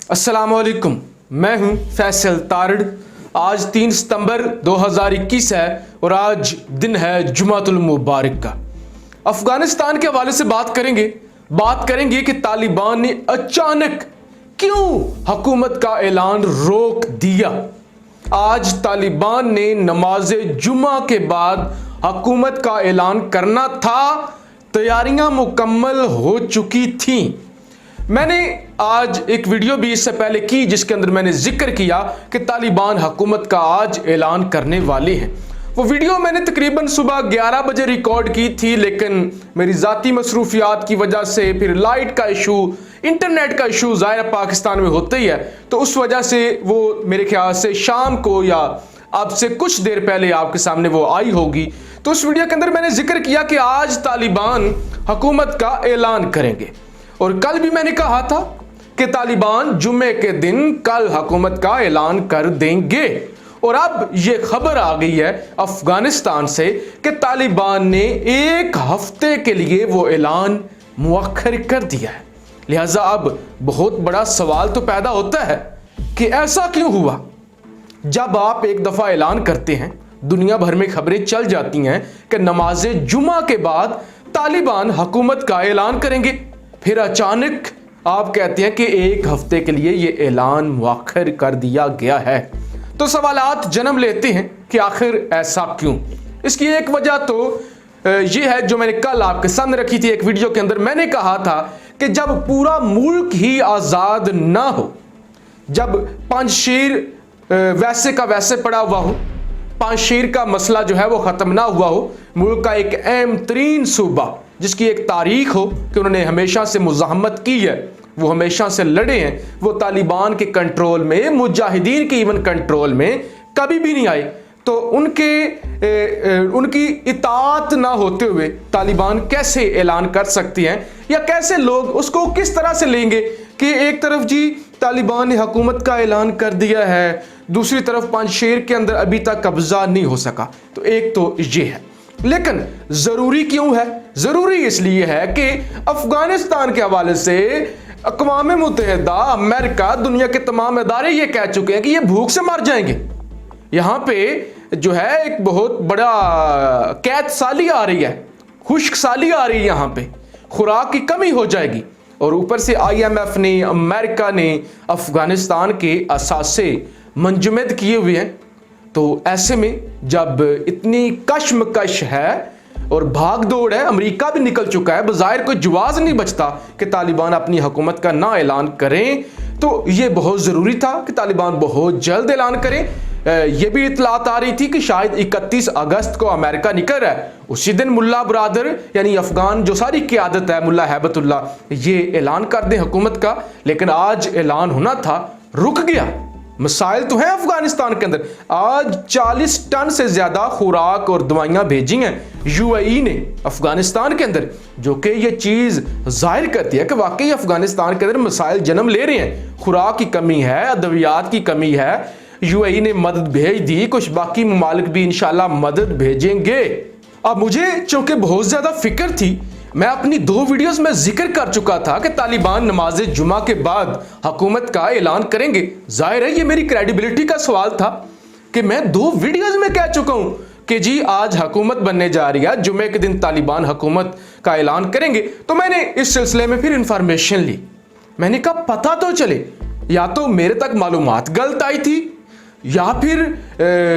अस्सलामुअलैकुम, मैं हूं फैसल तारड़। आज 3 सितंबर 2021 है और आज दिन है जुमातुल मुबारक का। अफगानिस्तान के हवाले से बात करेंगे कि तालिबान ने अचानक क्यों हुकूमत का ऐलान रोक दिया। आज तालिबान ने नमाज जुमा के बाद हुकूमत का ऐलान करना था, तैयारियां मुकम्मल हो चुकी थीं। मैंने आज एक वीडियो भी इससे पहले की जिसके अंदर मैंने जिक्र किया कि तालिबान हुकूमत का आज ऐलान करने वाले हैं। वो वीडियो मैंने तकरीबन सुबह 11 बजे रिकॉर्ड की थी, लेकिन मेरी ज़ाती मसरूफियात की वजह से, फिर लाइट का इशू, इंटरनेट का इशू ज़ाहिर पाकिस्तान में होता ही है, तो उस वजह से वो मेरे ख्याल से शाम को या अब से कुछ देर पहले आपके सामने वो आई होगी। तो उस वीडियो के अंदर मैंने जिक्र किया कि आज तालिबान हुकूमत का ऐलान करेंगे और कल भी मैंने कहा था कि तालिबान जुम्मे के दिन कल हुकूमत का ऐलान कर देंगे। और अब यह खबर आ गई है अफगानिस्तान से कि तालिबान ने 1 हफ्ते के लिए वो ऐलान मुअख्खर कर दिया है। लिहाजा अब बहुत बड़ा सवाल तो पैदा होता है कि ऐसा क्यों हुआ। जब आप एक दफा ऐलान करते हैं, दुनिया भर में खबरें चल जाती हैं कि नमाज जुमा के बाद तालिबान हुकूमत का ऐलान करेंगे, फिर अचानक आप कहते हैं कि 1 हफ्ते के लिए ये ऐलान मुअख्खर कर दिया गया है। तो सवालात जन्म लेते हैं कि आखिर ऐसा क्यों। इसकी एक वजह तो ये है जो मैंने कल आपके सामने रखी थी एक वीडियो के अंदर। मैंने कहा था कि जब पूरा मुल्क ही आज़ाद ना हो, जब पंजशीर वैसे का वैसे पड़ा हुआ हो, पंजशीर का मसला जो है वो ख़त्म ना हुआ हो, मुल्क का एक अहम तरीन सूबा जिसकी एक तारीख हो कि उन्होंने हमेशा से मुज़ाहमत की है, वो हमेशा से लड़े हैं, वो तालिबान के कंट्रोल में, मुजाहिदीन के इवन कंट्रोल में कभी भी नहीं आए, तो उनकी इताअत ना होते हुए तालिबान कैसे ऐलान कर सकती हैं या कैसे लोग उसको किस तरह से लेंगे कि एक तरफ जी तालिबान ने हुकूमत का ऐलान कर दिया है, दूसरी तरफ पंजशीर के अंदर अभी तक कब्जा नहीं हो सका। तो एक तो ये है, लेकिन ज़रूरी क्यों है? ज़रूरी इसलिए है कि अफगानिस्तान के हवाले से अक़वाम मुत्तहिदा, अमेरिका, दुनिया के तमाम इदारे ये कह चुके हैं कि ये भूख से मर जाएंगे। यहाँ पे जो है एक बहुत बड़ा कैद साली आ रही है, खुश्क साली आ रही है, यहाँ पे खुराक की कमी हो जाएगी। और ऊपर से IMF ने, अमेरिका ने अफगानिस्तान के असासे मंजमद किए हुए हैं। तो ऐसे में जब इतनी कशमकश है और भाग दौड़ है, अमेरिका भी निकल चुका है, बज़ाहिर कोई जवाज़ नहीं बचता कि तालिबान अपनी हुकूमत का ना ऐलान करें, तो ये बहुत ज़रूरी था कि तालिबान बहुत जल्द ऐलान करें। ये भी इतलात आ रही थी कि शायद 31 अगस्त को अमेरिका निकल रहा है, उसी दिन मुल्ला बरादर यानी अफगान जो सारी क़यादत है, मुल्ला हैबतुल्ला, ये ऐलान कर दें हुकूमत का। लेकिन आज ऐलान होना था, रुक गया। मसाइल तो हैं अफगानिस्तान के अंदर। आज 40 टन से ज़्यादा खुराक और दवाइयाँ भेजी हैं UAE ने अफगानिस्तान के अंदर, जो कि ये चीज़ जाहिर करती है कि वाकई अफगानिस्तान के अंदर मसाइल जन्म ले रहे हैं। खुराक की कमी है, अद्वियात की कमी है। UAE ने मदद भेज दी, कुछ बाकी ममालिक भी इंशाल्लाह मदद भेजेंगे। अब मुझे चूँकि बहुत ज़्यादा फिक्र थी, मैं अपनी 2 वीडियोस में जिक्र कर चुका था कि तालिबान नमाज जुमा के बाद हुकूमत का ऐलान करेंगे। जाहिर है ये मेरी क्रेडिबिलिटी का सवाल था कि मैं 2 वीडियोस में कह चुका हूं कि जी आज हुकूमत बनने जा रही है, जुमे के दिन तालिबान हुकूमत का ऐलान करेंगे। तो मैंने इस सिलसिले में फिर इंफॉर्मेशन ली। मैंने कहा पता तो चले, या तो मेरे तक मालूमात गलत आई थी या फिर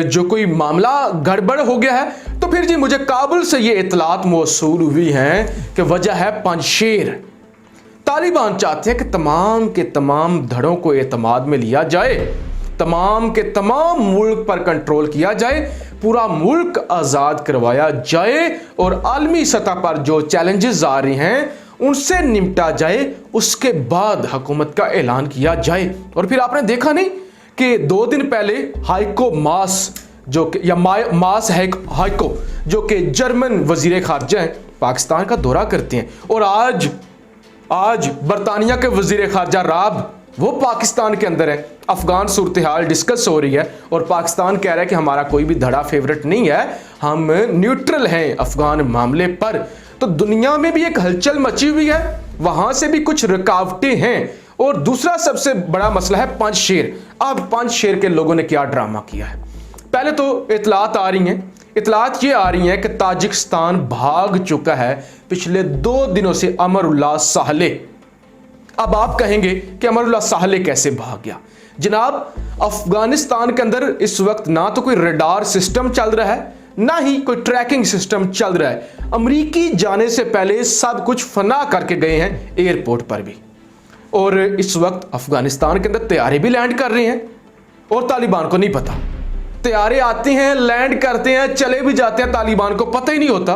जो कोई मामला गड़बड़ हो गया है। तो फिर जी मुझे काबुल से ये इतलात मौसूल हुई हैं कि वजह है पंजशीर। तालिबान चाहते हैं कि तमाम के तमाम धड़ों को एतमाद में लिया जाए, तमाम के तमाम मुल्क पर कंट्रोल किया जाए, पूरा मुल्क आज़ाद करवाया जाए और आलमी सतह पर जो चैलेंजेस आ रहे हैं उनसे निपटा जाए, उसके बाद हुकूमत का ऐलान किया जाए। और फिर आपने देखा नहीं कि 2 दिन पहले हाइको मास जो कि या मास हाइको जो कि जर्मन वजीर खारजा हैं, पाकिस्तान का दौरा करते हैं, और आज बरतानिया के वजीर खारजा राब वो पाकिस्तान के अंदर है। अफगान सूरत हाल डिस्कस हो रही है और पाकिस्तान कह रहा है कि हमारा कोई भी धड़ा फेवरेट नहीं है, हम न्यूट्रल हैं अफगान मामले पर। तो दुनिया में भी एक हलचल मची हुई है, वहां से भी कुछ रुकावटें हैं और दूसरा सबसे बड़ा मसला है पंजशेर। अब पंजशेर के लोगों ने क्या ड्रामा किया है। पहले तो इतलात आ रही हैं, इतलात ये आ रही हैं कि ताजिकिस्तान भाग चुका है पिछले 2 दिनों से अमरुल्लाह साले। अब आप कहेंगे कि अमरुल्लाह साले कैसे भाग गया। जनाब, अफगानिस्तान के अंदर इस वक्त ना तो कोई रडार सिस्टम चल रहा है, ना ही कोई ट्रैकिंग सिस्टम चल रहा है। अमेरिकी जाने से पहले सब कुछ फना करके गए हैं एयरपोर्ट पर भी, और इस वक्त अफगानिस्तान के अंदर तैयारे भी लैंड कर रहे हैं और तालिबान को नहीं पता। तैयारे आते हैं, लैंड करते हैं, चले भी जाते हैं, तालिबान को पता ही नहीं होता,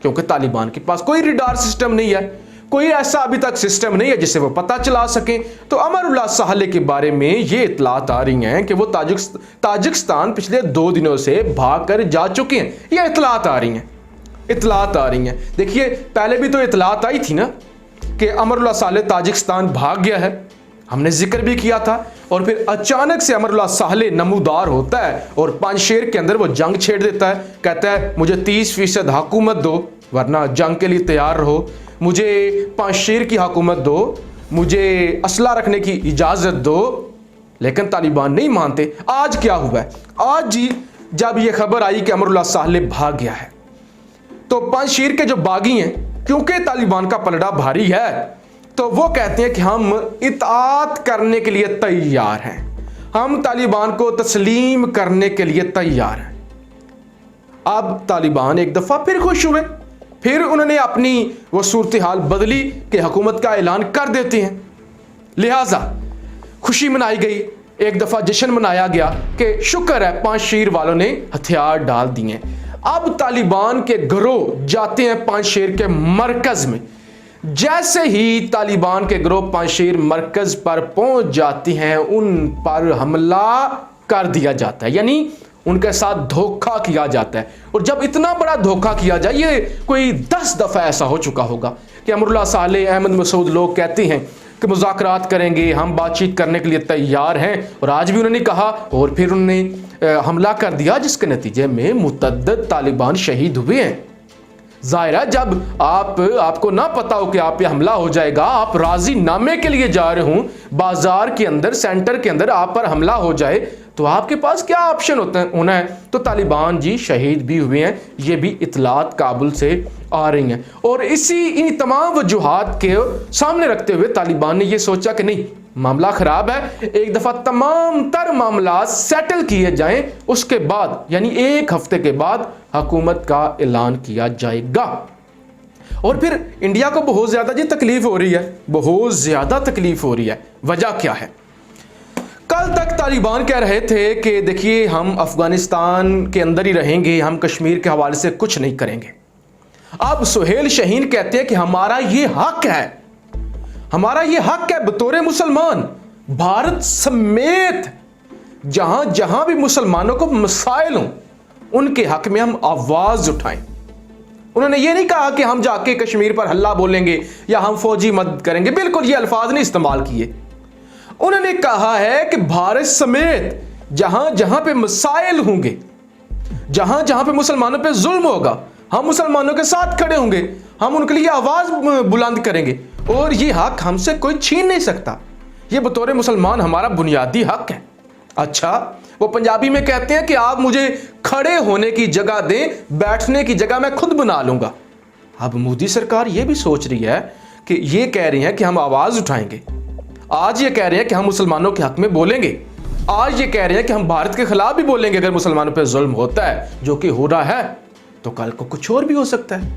क्योंकि तालिबान के पास कोई रडार सिस्टम नहीं है, कोई ऐसा अभी तक सिस्टम नहीं है जिससे वो पता चला सके। तो अमरुल्लाह साले के बारे में ये इतलात आ रही हैं कि वो ताजिकिस्तान पिछले 2 दिनों से भाग कर जा चुके हैं। ये इतलात आ रही हैं। देखिए, पहले भी तो इतलात आई थी ना कि अमरुल्लाह साले ताजिकिस्तान भाग गया है, हमने जिक्र भी किया था। और फिर अचानक से अमरुल्लाह साले नमूदार होता है और पंजशेर के अंदर वो जंग छेड़ देता है। कहता है मुझे 30% हुकूमत दो, वरना जंग के लिए तैयार रहो, मुझे पंजशेर की हुकूमत दो, मुझे असला रखने की इजाज़त दो। लेकिन तालिबान नहीं मानते। आज क्या हुआ है? आज जी जब ये खबर आई कि अमरुल्लाह साले भाग गया है, तो पंजशेर के जो बागी हैं, क्योंकि तालिबान का पलड़ा भारी है, तो वो कहते हैं कि हम इताअत करने के लिए तैयार हैं, हम तालिबान को तस्लीम करने के लिए तैयार हैं। अब तालिबान एक दफ़ा फिर खुश हुए, फिर उन्होंने अपनी वो सूरत हाल बदली कि हुकूमत का ऐलान कर देते हैं। लिहाजा खुशी मनाई गई, एक दफ़ा जश्न मनाया गया कि शुक्र है पंजशेर वालों ने हथियार डाल दिए। अब तालिबान के गिरोह जाते हैं पंजशेर के मरकज़ में। जैसे ही तालिबान के गिरोह पंजशेर मरकज़ पर पहुंच जाती हैं, उन पर हमला कर दिया जाता है, यानी उनके साथ धोखा किया जाता है। और जब इतना बड़ा धोखा किया जाए, ये कोई 10 दफ़ा ऐसा हो चुका होगा कि अमरुल्लाह साले, अहमद मसूद लोग कहते हैं कि मुज़ाकरात करेंगे, हम बातचीत करने के लिए तैयार हैं, और आज भी उन्होंने कहा, और फिर उन्होंने हमला कर दिया, जिसके नतीजे में मुतअद्दिद तालिबान शहीद हुए हैं। ज़ाहिर है, जब आपको ना पता हो कि आप पे हमला हो जाएगा, आप राजी नामे के लिए जा रहे हो, बाजार के अंदर, सेंटर के अंदर आप पर हमला हो जाए, तो आपके पास क्या ऑप्शन होना है? तो तालिबान जी शहीद भी हुए हैं। ये भी इतलात काबुल से आ रही हैं, और इन तमाम वजूहात के सामने रखते हुए तालिबान ने यह सोचा कि नहीं, मामला खराब है, एक दफ़ा तमाम तर मामला सेटल किए जाएं, उसके बाद यानी 1 हफ्ते के बाद हुकूमत का ऐलान किया जाएगा। और फिर इंडिया को बहुत ज़्यादा जी तकलीफ हो रही है, बहुत ज़्यादा तकलीफ हो रही है। वजह क्या है? कल तक तालिबान कह रहे थे कि देखिए, हम अफगानिस्तान के अंदर ही रहेंगे, हम कश्मीर के हवाले से कुछ नहीं करेंगे। अब सुहेल शाहीन कहते हैं कि हमारा ये हक है, हमारा ये हक है बतौर मुसलमान, भारत समेत जहां जहां भी मुसलमानों को मसाइल हों, उनके हक में हम आवाज उठाएं। उन्होंने ये नहीं कहा कि हम जाके कश्मीर पर हल्ला बोलेंगे या हम फौजी मदद करेंगे, बिल्कुल ये अल्फाज नहीं इस्तेमाल किए। उन्होंने कहा है कि भारत समेत जहां जहां पे मसाइल होंगे, जहां जहां पे मुसलमानों पे जुल्म होगा, हम मुसलमानों के साथ खड़े होंगे, हम उनके लिए आवाज बुलंद करेंगे, और ये हक हमसे कोई छीन नहीं सकता। ये बतौर मुसलमान हमारा बुनियादी हक है। अच्छा, वो पंजाबी में कहते हैं कि आप मुझे खड़े होने की जगह दें, बैठने की जगह मैं खुद बना लूंगा। अब मोदी सरकार ये भी सोच रही है कि ये कह रही है कि हम आवाज उठाएंगे, आज ये कह रहे हैं कि हम मुसलमानों के हक में बोलेंगे, आज ये कह रहे हैं कि हम भारत के खिलाफ भी बोलेंगे अगर मुसलमानों पर जुल्म होता है, जो कि हो रहा है। तो कल को कुछ और भी हो सकता है,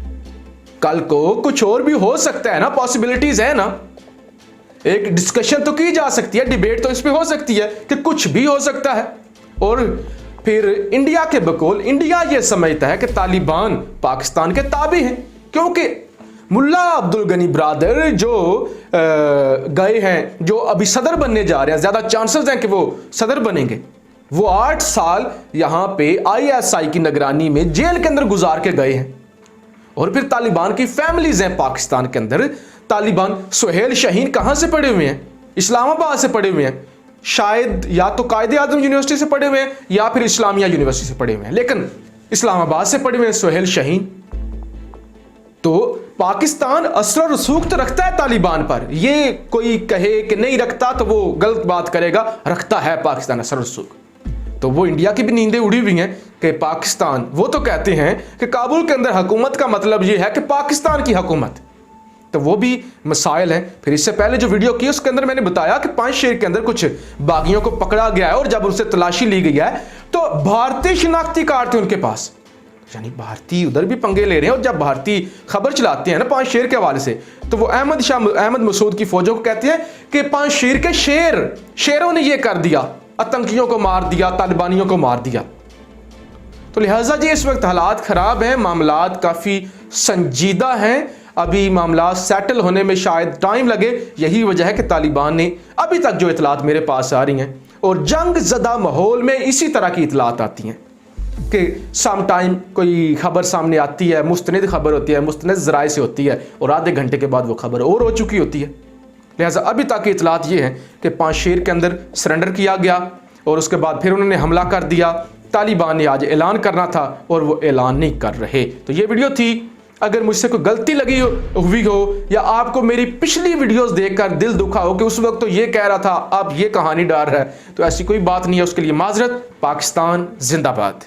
कल को कुछ और भी हो सकता है ना, पॉसिबिलिटीज है ना। एक डिस्कशन तो की जा सकती है, डिबेट तो इस पे हो सकती है कि कुछ भी हो सकता है। और फिर इंडिया के बकौल इंडिया ये समझता है कि तालिबान पाकिस्तान के ताबे हैं, क्योंकि मुल्ला अब्दुल गनी ब्रादर जो गए हैं, जो अभी सदर बनने जा रहे हैं, ज्यादा चांसेस हैं कि वो सदर बनेंगे, वो 8 साल यहां पे ISI की निगरानी में जेल के अंदर गुजार के गए हैं। और फिर तालिबान की फैमिलीज हैं पाकिस्तान के अंदर। तालिबान सुहेल शाहीन कहां से पढ़े हुए हैं? इस्लामाबाद से पढ़े हुए हैं, शायद या तो कायदे आजम यूनिवर्सिटी से पढ़े हुए हैं या फिर इस्लामिया यूनिवर्सिटी से पढ़े हुए हैं, लेकिन इस्लामाबाद से पढ़े हुए हैं सुहेल शाहीन। तो पाकिस्तान असर रसूख तो रखता है तालिबान पर, ये कोई कहे कि नहीं रखता तो वो गलत बात करेगा, रखता है पाकिस्तान असर रसूख। तो वो इंडिया की भी नींदें उड़ी हुई हैं कि पाकिस्तान, वो तो कहते हैं कि काबुल के अंदर हुकूमत का मतलब ये है कि पाकिस्तान की हुकूमत, तो वो भी मसाइल हैं। फिर इससे पहले जो वीडियो की उसके अंदर मैंने बताया कि पांचशेर के अंदर कुछ बागियों को पकड़ा गया है और जब उनसे तलाशी ली गई है तो भारतीय शिनाख्ती कार्ड थे उनके पास, यानी भारतीय उधर भी पंगे ले रहे हैं। और जब भारतीय खबर चलाते हैं ना पांचशेर के हवाले से, तो वो अहमद मसूद की फौजों को कहते हैं कि पांचशेर के शेरों ने ये कर दिया, आतंकियों को मार दिया, तालिबानियों को मार दिया। तो लिहाजा जी इस वक्त हालात खराब हैं, मामलात काफ़ी संजीदा हैं, अभी मामला सेटल होने में शायद टाइम लगे। यही वजह है कि तालिबान ने अभी तक जो इतलात मेरे पास आ रही हैं, और जंग ज़दा माहौल में इसी तरह की इतलात आती हैं कि सम टाइम कोई खबर सामने आती है, मुस्तनद खबर होती है, मुस्तनद ज़राए से होती है, और आधे घंटे के बाद वो खबर और हो चुकी होती है। लिहाजा अभी तक की इतलात ये हैं कि पांचशेर के अंदर सरेंडर किया गया और उसके बाद फिर उन्होंने हमला कर दिया। तालिबान ने आज ऐलान करना था और वो ऐलान नहीं कर रहे। तो ये वीडियो थी, अगर मुझसे कोई गलती लगी हुई हो या आपको मेरी पिछली वीडियोस देखकर दिल दुखा हो कि उस वक्त तो ये कह रहा था अब ये कहानी डाल रहा है, तो ऐसी कोई बात नहीं है, उसके लिए माजरत। पाकिस्तान जिंदाबाद।